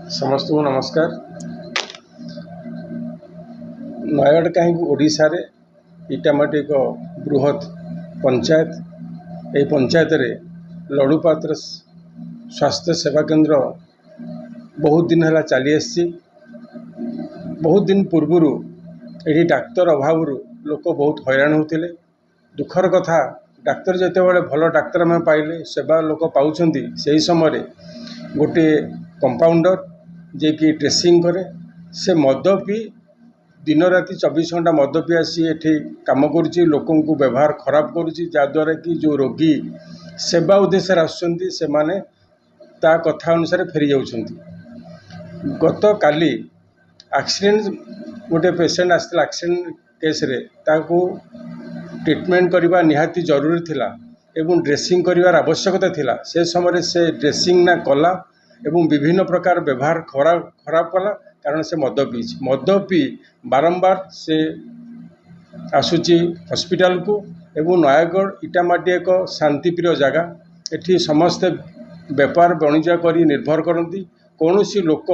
समस्त को नमस्कार। नयगढ़ कहीं ओडिशा रे इटामाटी एक बृहत पंचायत। यह पंचायत रे लड़ुपात्र स्वास्थ्य सेवा केंद्र बहुत दिन है चली आसी। बहुत दिन पूर्वर ये डाक्तर अभाव लोक बहुत हैरान होते। दुखर कथा डाक्तर जिते बड़े भल डाक्तर में पाइले सेवा लोक पाँच से समय गोटे कंपाउंडर जे कि ड्रेसिंग करे से मद पी दिन राति 24 घंटा मद पी आसी एठी काम करुच्ची। लोकों को व्यवहार खराब करुच्ची जहाँद्वारा कि जो रोगी सेवा उद्देश्य आसुच्चंती से माने ता कथा अनुसार फेरी जाउछंती। गत काली एक्सीडेंट गोटे पेशेंट आसला एक्सीडेंट केस रे ताको ट्रीटमेंट करवा निहाती जरूरी थिला एवं ड्रेसिंग करिवार आवश्यकता थिला। से समय से ड्रेसिंग ना कला एवं विभिन्न प्रकार व्यवहार खराब कला कारण से मद पी बारंबार से आसुची हॉस्पिटल को। एवं नयगढ़ इटामाटी एक शांतिप्रिय जगह। एठी समस्ते व्यापार वाणिज्य करी निर्भर करती। कौन सी लोक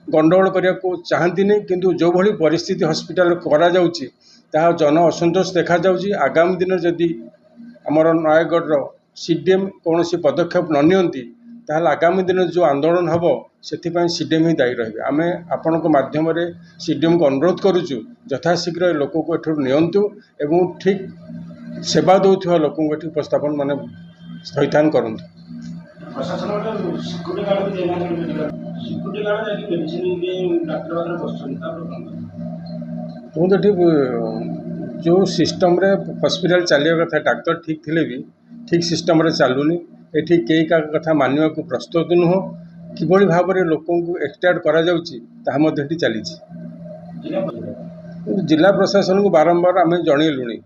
गंडगोल करने को चाहती नहीं किंतु जो भली परिस्थिति हॉस्पिटल करा जाउची ताहा जन असंतोष देखा जाउची। आगामी दिन जदि आमर नयगढ़ सीडीएम कौन सी पदक्षेप न नियंती ताहले आगामी दिन जो आंदोलन हम से सीडीएम ही दायी रही। आम आपण माध्यम सीडीएम को अनुरोध करुचु यथाशीघ्र लोक को एठू नियंतु एवं ठीक सेवा दौथुवा लोक को उपस्थापन माने परिधान करूँ। जो सिस्टम रे हॉस्पिटल चलिया कथा डाक्तर ठीक थिले भी ठीक सिस्टम रे चलुनी। एठी कई का कथा मानवा को प्रस्तुत नुह। किभली भाव में लोक एक्सप्लॉइट करा जाउची ताहा मध्ये एठी चलीची। जिला प्रशासन को बारंबार आम जनइलुणी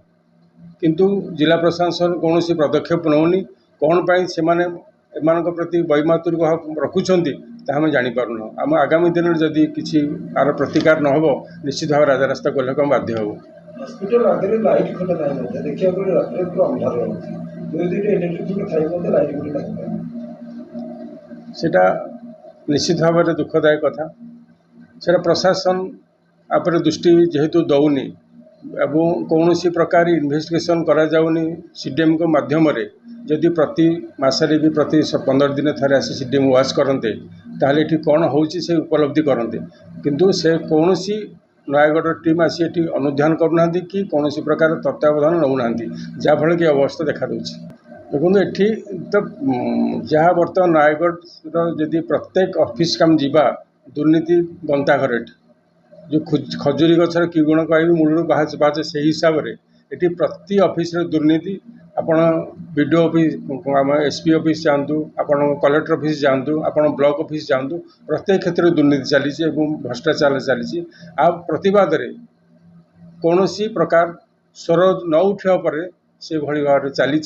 किंतु जिला प्रशासन कौन सी पदक्षेप नौनी। कौन पाई से माने एमानक प्रति वैमातुर रखुंट ताहा जापार आम आगामी दिन में जदि किसी आर प्रतिकार न हो निश्चित भाव राजरास्ता कले हम बाध्य हूँ। हॉस्पिटल आगे लाइट खंड ना देखिए रात पूरा अंधार सेटा निश्चित भाव में दुखदायक कथा। से प्रशासन आपरे दृष्टि जेहेतु दौनी एवं कौन सी प्रकार इन्वेस्टिगेशन करा जाउनी सीडीएम को माध्यम रे जदि प्रति मासरे भी प्रति 15 दिन थे आसी सीडीएम वाच करते ताहले एठी कौन होउची से उपलब्धि करते किंतु से कौन सी नयगढ़ टीम आसी एठी अनुध्यान करूना कि कौन सी प्रकार तत्वावधान नौना जहाँफल कि अवस्था देखा दूची। देखो एठी तो जहाँ बर्तमान नयगढ़ जदि प्रत्येक ऑफिस काम जीवा दुर्नीति गंता घर जो खजुरी गचर कि गुण कह मूल बाहर बाजे से हिसाब से ये प्रति ऑफिस दुर्नीति। आपण बीडीओ ऑफिस आम एसपी ऑफिस जातु आपण कलेक्टर ऑफिस जातु आपण ब्लॉक ऑफिस जातु प्रत्येक क्षेत्र में दुर्नीति चली भ्रष्टाचार चली। आ प्रतिवाद रे कौन सी प्रकार स्वर न उठा पर से भली भाव चली।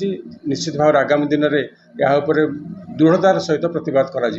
निश्चित भाव आगामी दिन में यह दृढ़तार सहित प्रतिवाद करा।